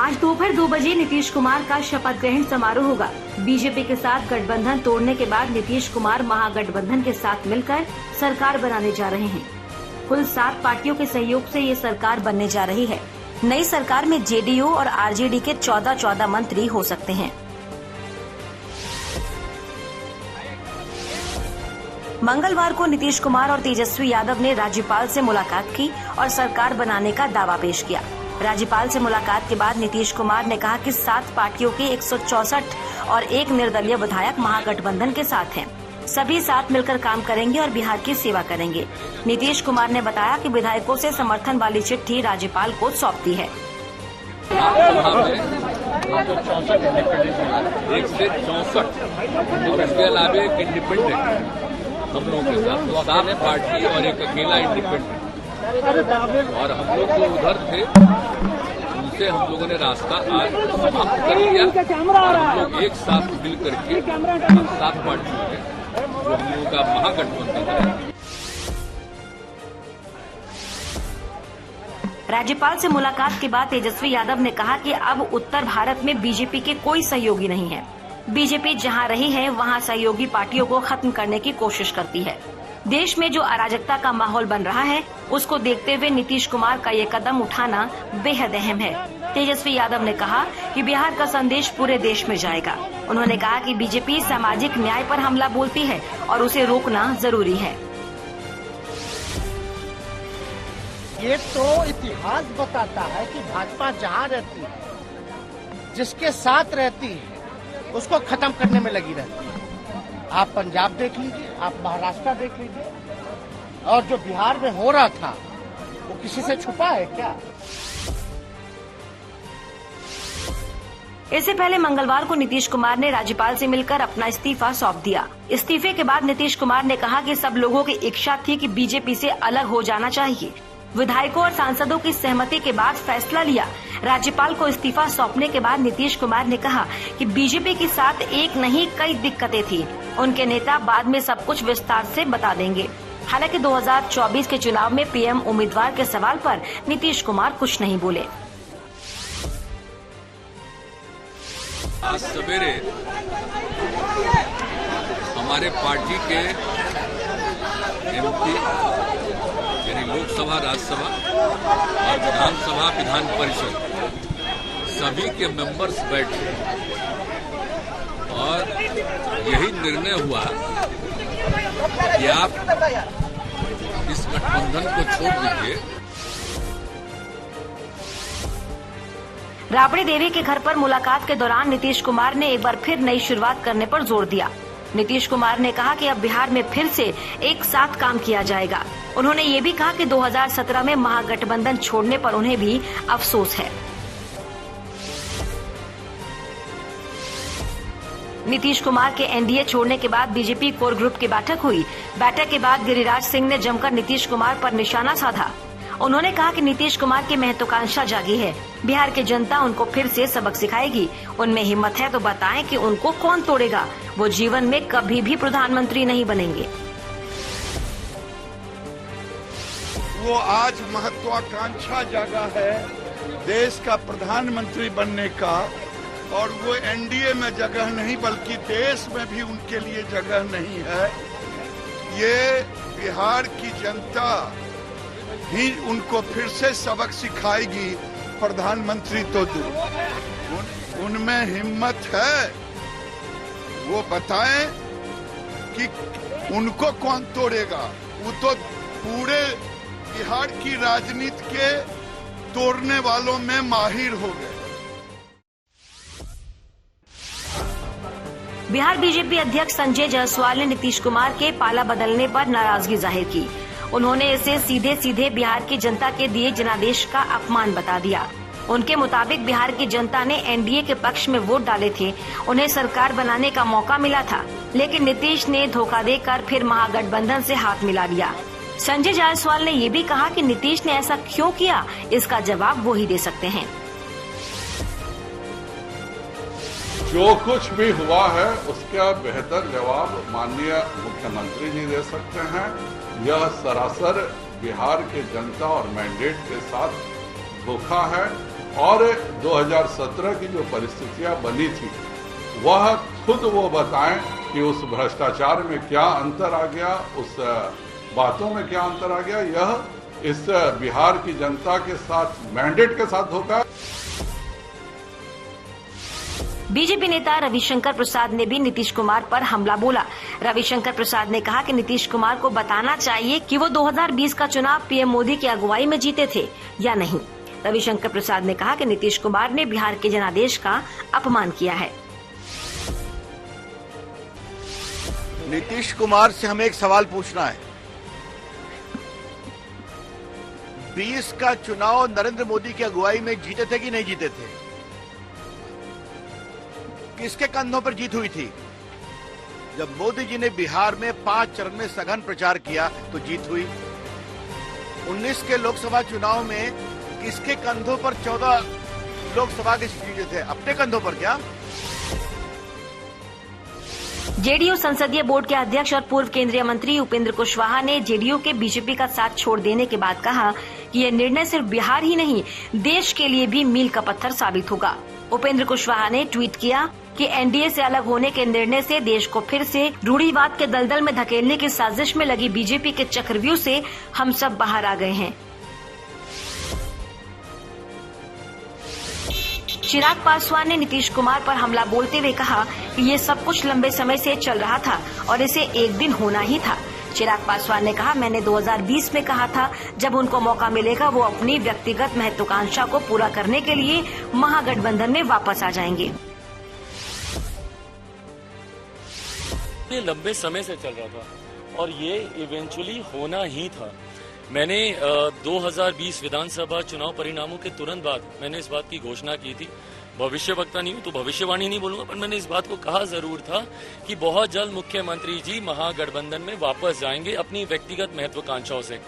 आज दोपहर 2 बजे नीतीश कुमार का शपथ ग्रहण समारोह होगा। बीजेपी के साथ गठबंधन तोड़ने के बाद नीतीश कुमार महागठबंधन के साथ मिलकर सरकार बनाने जा रहे हैं। कुल 7 पार्टियों के सहयोग से ये सरकार बनने जा रही है। नई सरकार में जेडीयू और आरजेडी के 14 मंत्री हो सकते हैं। मंगलवार को नीतीश कुमार और तेजस्वी यादव ने राज्यपाल से मुलाकात की और सरकार बनाने का दावा पेश किया। राज्यपाल से मुलाकात के बाद नीतीश कुमार ने कहा कि 7 पार्टियों के 164 और 1 निर्दलीय विधायक महागठबंधन के साथ हैं। सभी साथ मिलकर काम करेंगे और बिहार की सेवा करेंगे। नीतीश कुमार ने बताया कि विधायकों से समर्थन वाली चिट्ठी राज्यपाल को सौंप दी है। 1 से 64 और इसके अलावा एक इंडिपेंडेंट हम लोगों के साथ 7 पार्टी और एक अकेला इंडिपेंडेंट, और हम लोग जो उधर थे उनसे हम लोगों ने रास्ता आज समाप्त कर लिया और हम लोग एक साथ मिल करके 7 पार्टी हो गए जो हम लोगों का महागठबंधन है। राज्यपाल से मुलाकात के बाद तेजस्वी यादव ने कहा कि अब उत्तर भारत में बीजेपी के कोई सहयोगी नहीं है। बीजेपी जहां रही है वहां सहयोगी पार्टियों को खत्म करने की कोशिश करती है। देश में जो अराजकता का माहौल बन रहा है उसको देखते हुए नीतीश कुमार का ये कदम उठाना बेहद अहम है। तेजस्वी यादव ने कहा कि बिहार का संदेश पूरे देश में जाएगा। उन्होंने कहा कि बीजेपी सामाजिक न्याय पर हमला बोलती है और उसे रोकना जरूरी है। ये तो इतिहास बताता है कि भाजपा जहाँ रहती है, जिसके साथ रहती है, उसको खत्म करने में लगी रहती है। आप पंजाब देख लीजिए, आप महाराष्ट्र देख लीजिए, और जो बिहार में हो रहा था वो किसी से छुपा है क्या? इससे पहले मंगलवार को नीतीश कुमार ने राज्यपाल से मिलकर अपना इस्तीफा सौंप दिया। इस्तीफे के बाद नीतीश कुमार ने कहा कि सब लोगों की इच्छा थी कि बीजेपी से अलग हो जाना चाहिए। विधायकों और सांसदों की सहमति के बाद फैसला लिया। राज्यपाल को इस्तीफा सौंपने के बाद नीतीश कुमार ने कहा कि बीजेपी के साथ एक नहीं कई दिक्कतें थी। उनके नेता बाद में सब कुछ विस्तार से बता देंगे। हालांकि 2024 के चुनाव में पीएम उम्मीदवार के सवाल पर नीतीश कुमार कुछ नहीं बोले। आज सवेरे हमारे पार्टी के एमपी यानी लोकसभा, राज्यसभा और विधानसभा, विधान परिषद सभी के मेंबर्स बैठे और यही निर्णय हुआ कि आप इस गठबंधन को छोड़ दीजिए। राबड़ी देवी के घर पर मुलाकात के दौरान नीतीश कुमार ने एक बार फिर नई शुरुआत करने पर जोर दिया। नीतीश कुमार ने कहा कि अब बिहार में फिर से एक साथ काम किया जाएगा। उन्होंने ये भी कहा कि 2017 में महागठबंधन छोड़ने पर उन्हें भी अफसोस है। नीतीश कुमार के एनडीए छोड़ने के बाद बीजेपी कोर ग्रुप की बैठक हुई। बैठक के बाद गिरिराज सिंह ने जमकर नीतीश कुमार पर निशाना साधा। उन्होंने कहा कि नीतीश कुमार की महत्वाकांक्षा जागी है। बिहार की जनता उनको फिर से सबक सिखाएगी। उनमें हिम्मत है तो बताएं कि उनको कौन तोड़ेगा। वो जीवन में कभी भी प्रधानमंत्री नहीं बनेंगे। वो आज महत्वाकांक्षा जागा है देश का प्रधानमंत्री बनने का, और वो एनडीए में जगह नहीं बल्कि देश में भी उनके लिए जगह नहीं है। ये बिहार की जनता ही उनको फिर से सबक सिखाएगी। प्रधानमंत्री तो उनमें हिम्मत है, वो बताएं कि उनको कौन तोड़ेगा। वो तो पूरे बिहार की राजनीति के तोड़ने वालों में माहिर हो गए। बिहार बीजेपी अध्यक्ष संजय जायसवाल ने नीतीश कुमार के पाला बदलने पर नाराजगी जाहिर की। उन्होंने इसे सीधे सीधे बिहार की जनता के दिए जनादेश का अपमान बता दिया। उनके मुताबिक बिहार की जनता ने एनडीए के पक्ष में वोट डाले थे, उन्हें सरकार बनाने का मौका मिला था, लेकिन नीतीश ने धोखा देकर फिर महागठबंधन से हाथ मिला लिया। संजय जायसवाल ने ये भी कहा कि नीतीश ने ऐसा क्यों किया, इसका जवाब वो ही दे सकते हैं। जो कुछ भी हुआ है उसका बेहतर जवाब माननीय मुख्यमंत्री जी दे सकते हैं। यह सरासर बिहार के जनता और मैंडेट के साथ धोखा है और 2017 की जो परिस्थितियां बनी थी वह खुद वो बताएं कि उस भ्रष्टाचार में क्या अंतर आ गया, उस बातों में क्या अंतर आ गया। यह इस बिहार की जनता के साथ मैंडेट के साथ धोखा। बीजेपी नेता रविशंकर प्रसाद ने भी नीतीश कुमार पर हमला बोला। रविशंकर प्रसाद ने कहा कि नीतीश कुमार को बताना चाहिए कि वो 2020 का चुनाव पीएम मोदी की अगुवाई में जीते थे या नहीं। रविशंकर प्रसाद ने कहा कि नीतीश कुमार ने बिहार के जनादेश का अपमान किया है। नीतीश कुमार से हमें एक सवाल पूछना है। 20 का चुनाव नरेंद्र मोदी की अगुवाई में जीते थे कि नहीं जीते थे? किसके कंधों पर जीत हुई थी? जब मोदी जी ने बिहार में 5 चरण में सघन प्रचार किया तो जीत हुई। 19 के लोकसभा चुनाव में किसके कंधों पर 14 लोकसभा के सीट जीते थे? अपने कंधों पर क्या? जेडीयू संसदीय बोर्ड के अध्यक्ष और पूर्व केंद्रीय मंत्री उपेंद्र कुशवाहा ने जेडीयू के बीजेपी का साथ छोड़ देने के बाद कहा कि यह निर्णय सिर्फ बिहार ही नहीं, देश के लिए भी मील का पत्थर साबित होगा। उपेंद्र कुशवाहा ने ट्वीट किया कि एनडीए से अलग होने के निर्णय से देश को फिर से रूढ़िवाद के दलदल में धकेलने की साजिश में लगी बीजेपी के चक्रव्यूह से हम सब बाहर आ गए हैं। चिराग पासवान ने नीतीश कुमार पर हमला बोलते हुए कहा कि ये सब कुछ लंबे समय से चल रहा था और इसे एक दिन होना ही था। चिराग पासवान ने कहा, मैंने 2020 में कहा था जब उनको मौका मिलेगा वो अपनी व्यक्तिगत महत्वाकांक्षा को पूरा करने के लिए महागठबंधन में वापस आ जाएंगे। ये लंबे समय से चल रहा था और ये इवेंचुअली होना ही था। मैंने 2020 विधानसभा चुनाव परिणामों के तुरंत बाद मैंने इस बात की घोषणा की थी। भविष्यवक्ता नहीं हूं तो भविष्यवाणी नहीं बोलूंगा, पर मैंने इस बात को कहा जरूर था कि बहुत जल्द मुख्यमंत्री जी महागठबंधन में वापस जाएंगे अपनी व्यक्तिगत महत्वाकांक्षाओं से।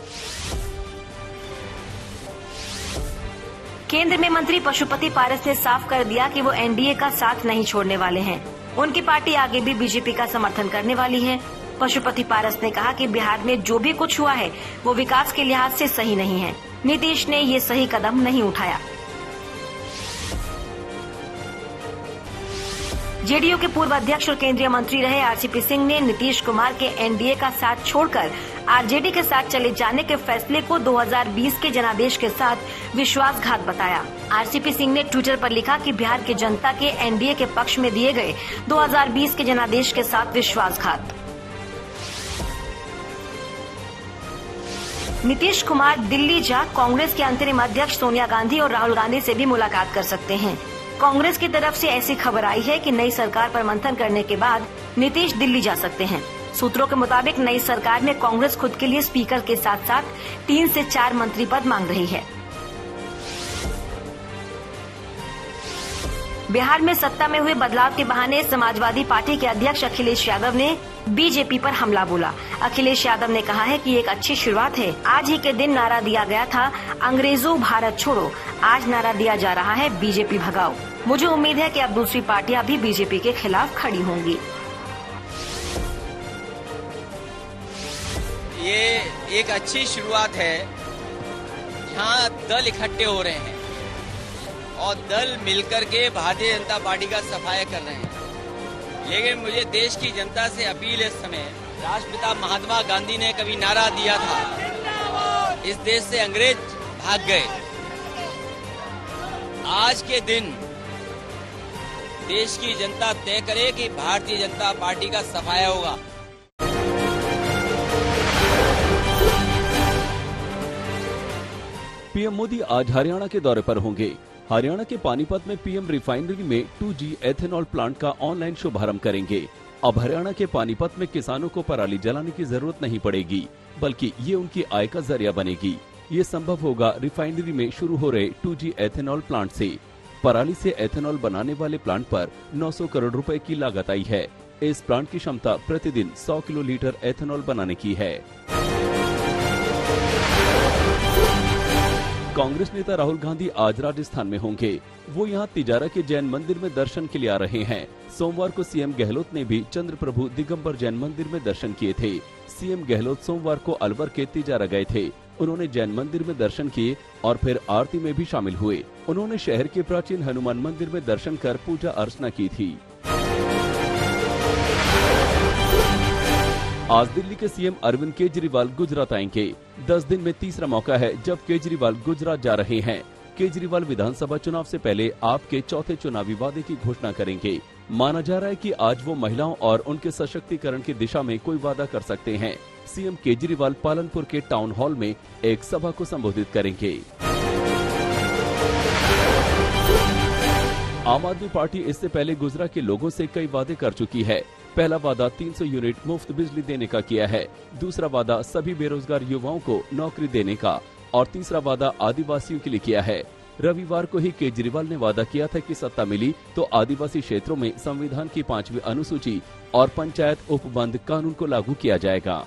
केंद्र में मंत्री पशुपति पारस ने साफ कर दिया कि वो एनडीए का साथ नहीं छोड़ने वाले हैं। उनकी पार्टी आगे भी बीजेपी का समर्थन करने वाली है। पशुपति पारस ने कहा कि बिहार में जो भी कुछ हुआ है वो विकास के लिहाज से सही नहीं है। नीतीश ने ये सही कदम नहीं उठाया। जेडीयू के पूर्व अध्यक्ष और केंद्रीय मंत्री रहे आरसीपी सिंह ने नीतीश कुमार के एनडीए का साथ छोड़कर आरजेडी के साथ चले जाने के फैसले को 2020 के जनादेश के साथ विश्वासघात बताया। आरसीपी सिंह ने ट्विटर पर लिखा कि बिहार की जनता के एनडीए के पक्ष में दिए गए 2020 के जनादेश के साथ विश्वासघात। नीतीश कुमार दिल्ली जा कांग्रेस के अंतरिम अध्यक्ष सोनिया गांधी और राहुल गांधी से भी मुलाकात कर सकते हैं। कांग्रेस की तरफ से ऐसी खबर आई है कि नई सरकार पर मंथन करने के बाद नीतीश दिल्ली जा सकते हैं। सूत्रों के मुताबिक नई सरकार में कांग्रेस खुद के लिए स्पीकर के साथ साथ 3 से 4 मंत्री पद मांग रही है। बिहार में सत्ता में हुए बदलाव के बहाने समाजवादी पार्टी के अध्यक्ष अखिलेश यादव ने बीजेपी पर हमला बोला। अखिलेश यादव ने कहा है कि ये एक अच्छी शुरुआत है। आज ही के दिन नारा दिया गया था अंग्रेजों भारत छोड़ो, आज नारा दिया जा रहा है बीजेपी भगाओ। मुझे उम्मीद है कि अब दूसरी पार्टियां भी बीजेपी के खिलाफ खड़ी होंगी। ये एक अच्छी शुरुआत है जहाँ दल इकट्ठे हो रहे हैं और दल मिलकर के भारतीय जनता पार्टी का सफाया कर रहे हैं। लेकिन मुझे देश की जनता से अपील है, इस समय राष्ट्रपिता महात्मा गांधी ने कभी नारा दिया था, इस देश से अंग्रेज भाग गए। आज के दिन देश की जनता तय करे कि भारतीय जनता पार्टी का सफाया होगा। पीएम मोदी आज हरियाणा के दौरे पर होंगे। हरियाणा के पानीपत में पीएम रिफाइनरी में 2G एथेनॉल प्लांट का ऑनलाइन शुभारंभ करेंगे। अब हरियाणा के पानीपत में किसानों को पराली जलाने की जरूरत नहीं पड़ेगी, बल्कि ये उनकी आय का जरिया बनेगी। ये संभव होगा रिफाइनरी में शुरू हो रहे 2G एथेनॉल प्लांट से। पराली से एथेनॉल बनाने वाले प्लांट पर 900 करोड़ रुपए की लागत आई है। इस प्लांट की क्षमता प्रतिदिन 100 किलोलीटर एथेनॉल बनाने की है। कांग्रेस नेता राहुल गांधी आज राजस्थान में होंगे। वो यहां तिजारा के जैन मंदिर में दर्शन के लिए आ रहे हैं। सोमवार को सीएम गहलोत ने भी चंद्रप्रभु दिगंबर जैन मंदिर में दर्शन किए थे। सीएम गहलोत सोमवार को अलवर के तिजारा गए थे। उन्होंने जैन मंदिर में दर्शन किए और फिर आरती में भी शामिल हुए। उन्होंने शहर के प्राचीन हनुमान मंदिर में दर्शन कर पूजा अर्चना की थी। आज दिल्ली के सीएम अरविंद केजरीवाल गुजरात आएंगे। 10 दिन में तीसरा मौका है जब केजरीवाल गुजरात जा रहे हैं। केजरीवाल विधानसभा चुनाव से पहले आपके चौथे चुनावी वादे की घोषणा करेंगे। माना जा रहा है कि आज वो महिलाओं और उनके सशक्तिकरण की दिशा में कोई वादा कर सकते हैं। सीएम केजरीवाल पालनपुर के टाउन हॉल में एक सभा को संबोधित करेंगे। आम आदमी पार्टी इससे पहले गुजरात के लोगों से कई वादे कर चुकी है। पहला वादा 300 यूनिट मुफ्त बिजली देने का किया है। दूसरा वादा सभी बेरोजगार युवाओं को नौकरी देने का और तीसरा वादा आदिवासियों के लिए किया है। रविवार को ही केजरीवाल ने वादा किया था कि सत्ता मिली तो आदिवासी क्षेत्रों में संविधान की 5वीं अनुसूची और पंचायत उपबंध कानून को लागू किया जाएगा।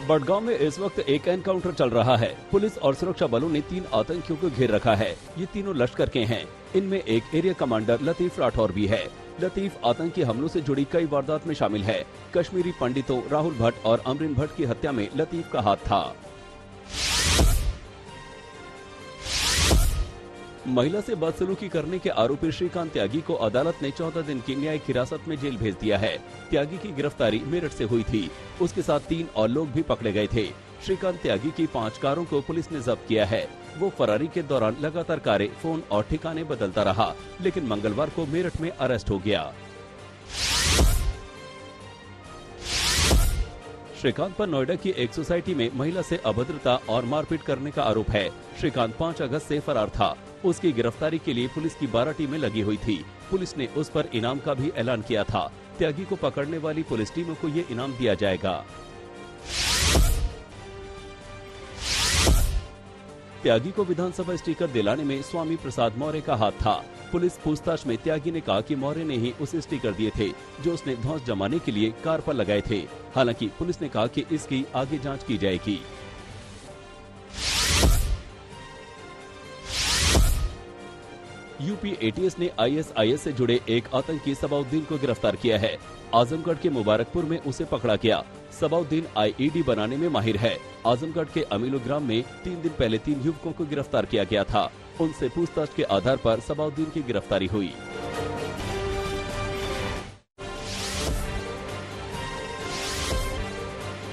बड़गांव में इस वक्त एक एनकाउंटर चल रहा है। पुलिस और सुरक्षा बलों ने 3 आतंकियों को घेर रखा है। ये तीनों लश्कर के हैं। इनमें एक एरिया कमांडर लतीफ राठौर भी है। लतीफ आतंकी हमलों से जुड़ी कई वारदात में शामिल है। कश्मीरी पंडितों राहुल भट्ट और अमरीन भट्ट की हत्या में लतीफ का हाथ था। महिला से बदसलूकी करने के आरोपी श्रीकांत त्यागी को अदालत ने 14 दिन की न्यायिक हिरासत में जेल भेज दिया है। त्यागी की गिरफ्तारी मेरठ से हुई थी। उसके साथ 3 और लोग भी पकड़े गए थे। श्रीकांत त्यागी की 5 कारों को पुलिस ने जब्त किया है। वो फरारी के दौरान लगातार कारें, फोन और ठिकाने बदलता रहा, लेकिन मंगलवार को मेरठ में अरेस्ट हो गया। श्रीकांत पर नोएडा की एक सोसाइटी में महिला से अभद्रता और मारपीट करने का आरोप है। श्रीकांत 5 अगस्त से फरार था। उसकी गिरफ्तारी के लिए पुलिस की 12 टीमें लगी हुई थी। पुलिस ने उस पर इनाम का भी ऐलान किया था। त्यागी को पकड़ने वाली पुलिस टीमों को ये इनाम दिया जाएगा। त्यागी को विधानसभा स्टिकर दिलाने में स्वामी प्रसाद मौर्य का हाथ था। पुलिस पूछताछ में त्यागी ने कहा कि मौर्य ने ही उसे स्टिकर दिए थे जो उसने धौंस जमाने के लिए कार पर लगाए थे। हालांकि पुलिस ने कहा कि इसकी आगे जांच की जाएगी। यूपी एटीएस ने आईएसआईएस से जुड़े एक आतंकी सबाउद्दीन को गिरफ्तार किया है। आजमगढ़ के मुबारकपुर में उसे पकड़ा गया। सबाउद्दीन आईईडी बनाने में माहिर है। आजमगढ़ के अमीलोग्राम में 3 दिन पहले 3 युवकों को गिरफ्तार किया गया था। उनसे पूछताछ के आधार पर सबाउद्दीन की गिरफ्तारी हुई।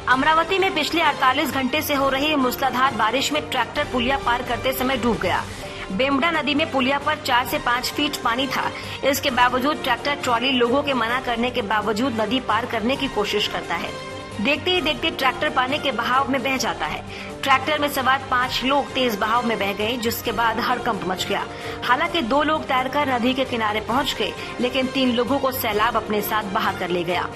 अमरावती में पिछले 48 घंटे से हो रही मूसलाधार बारिश में ट्रैक्टर पुलिया पार करते समय डूब गया। बेमड़ा नदी में पुलिया पर 4 से 5 फीट पानी था। इसके बावजूद ट्रैक्टर ट्रॉली लोगों के मना करने के बावजूद नदी पार करने की कोशिश करता है। देखते ही देखते ट्रैक्टर पानी के बहाव में बह जाता है। ट्रैक्टर में सवार 5 लोग तेज बहाव में बह गए, जिसके बाद हड़कंप मच गया। हालांकि 2 लोग तैरकर नदी के किनारे पहुंच गए, लेकिन 3 लोगों को सैलाब अपने साथ बहा कर ले गया।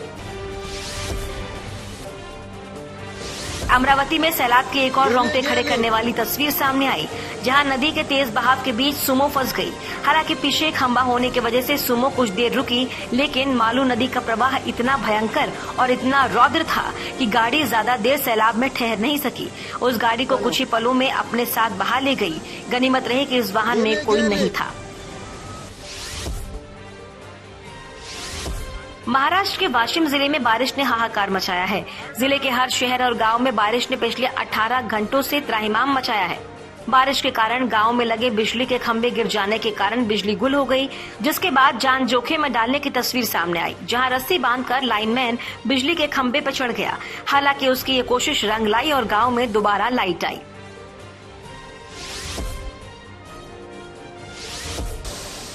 अमरावती में सैलाब की एक और रोंगटे खड़े करने वाली तस्वीर सामने आई, जहां नदी के तेज बहाव के बीच सुमो फंस गई। हालांकि पीछे खंबा होने की वजह से सुमो कुछ देर रुकी, लेकिन मालू नदी का प्रवाह इतना भयंकर और इतना रौद्र था कि गाड़ी ज्यादा देर सैलाब में ठहर नहीं सकी। उस गाड़ी को कुछ ही पलों में अपने साथ बहा ले गई। गनीमत रही कि इस वाहन में कोई नहीं था। महाराष्ट्र के वाशिम जिले में बारिश ने हाहाकार मचाया है। जिले के हर शहर और गांव में बारिश ने पिछले 18 घंटों से त्राहिमाम मचाया है। बारिश के कारण गांव में लगे बिजली के खंभे गिर जाने के कारण बिजली गुल हो गई, जिसके बाद जान जोखिम में डालने की तस्वीर सामने आई, जहां रस्सी बांधकर लाइनमैन बिजली के खंभे पर चढ़ गया। हालांकि उसकी ये कोशिश रंग लाई और गांव में दोबारा लाइट आई।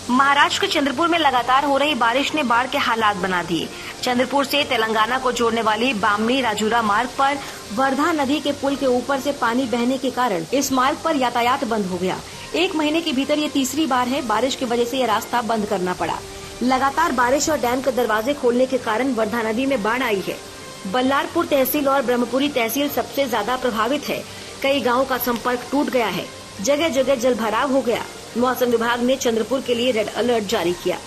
महाराष्ट्र के चंद्रपुर में लगातार हो रही बारिश ने बाढ़ के हालात बना दिए। चंद्रपुर से तेलंगाना को जोड़ने वाली बामणी राजूरा मार्ग पर वर्धा नदी के पुल के ऊपर से पानी बहने के कारण इस मार्ग पर यातायात बंद हो गया। 1 महीने के भीतर ये तीसरी बार है बारिश की वजह से यह रास्ता बंद करना पड़ा। लगातार बारिश और डैम के दरवाजे खोलने के कारण वर्धा नदी में बाढ़ आई है। बल्लारपुर तहसील और ब्रह्मपुरी तहसील सबसे ज्यादा प्रभावित है। कई गाँव का संपर्क टूट गया है। जगह जगह जल भराव हो गया। मौसम विभाग ने चंद्रपुर के लिए रेड अलर्ट जारी किया।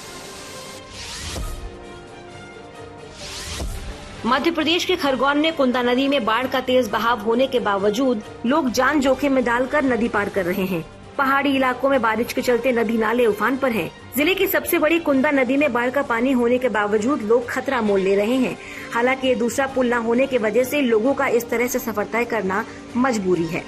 मध्य प्रदेश के खरगोन में कुंदा नदी में बाढ़ का तेज बहाव होने के बावजूद लोग जान जोखिम में डालकर नदी पार कर रहे हैं। पहाड़ी इलाकों में बारिश के चलते नदी नाले उफान पर हैं। जिले की सबसे बड़ी कुंदा नदी में बाढ़ का पानी होने के बावजूद लोग खतरा मोल ले रहे हैं। हालांकि ये दूसरा पुल न होने की वजह से लोगों का इस तरह से सफर तय करना मजबूरी है।